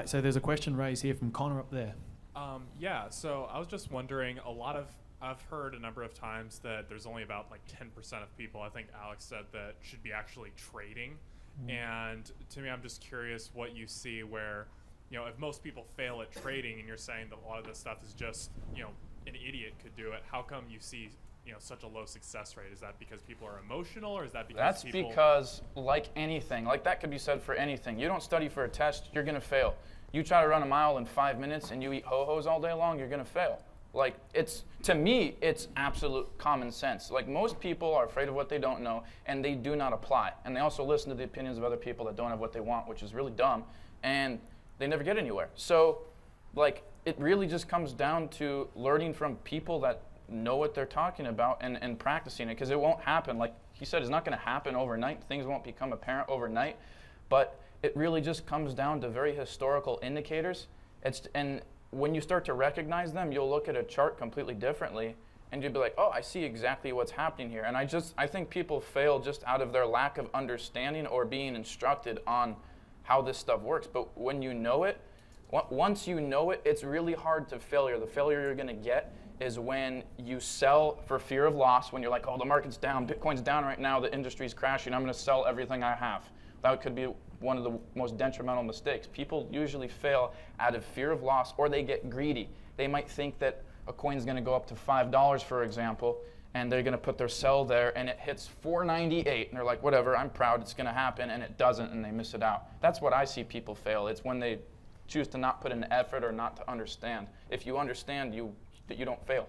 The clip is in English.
So there's a question raised here from Connor up there. Yeah, so I was just wondering, I've heard a number of times that there's only about like 10% of people, I think Alex said, that should be actually trading. And to me, I'm just curious what you see where, if most people fail at trading and you're saying that a lot of this stuff is just, an idiot could do it, how come you see, such a low success rate? Is that because people are emotional, or is that because because, like anything, like that could be said for anything. You don't study for a test, you're going to fail. You try to run a mile in 5 minutes and you eat ho-hos all day long, you're going to fail. Like, to me, it's absolute common sense. Like, most people are afraid of what they don't know, and they do not apply. And they also listen to the opinions of other people that don't have what they want, which is really dumb, and they never get anywhere. So, like, it really just comes down to learning from people that know what they're talking about and practicing it, because it won't happen. Like he said, it's not going to happen overnight. Things won't become apparent overnight, but it really just comes down to very historical indicators. And when you start to recognize them, you'll look at a chart completely differently, and you'll be like, oh, I see exactly what's happening here. And I think people fail just out of their lack of understanding or being instructed on how this stuff works. But when you know it, once you know it, it's really hard to failure. The failure you're going to get is when you sell for fear of loss, when you're like, oh, the market's down, Bitcoin's down right now, the industry's crashing, I'm going to sell everything I have. That could be one of the most detrimental mistakes. People usually fail out of fear of loss, or they get greedy. They might think that a coin's going to go up to $5, for example, and they're going to put their sell there, and it hits $4.98, and they're like, whatever, I'm proud, it's going to happen, and it doesn't, and they miss it out. That's what I see people fail. It's when they choose to not put in effort or not to understand. If you understand, you don't fail.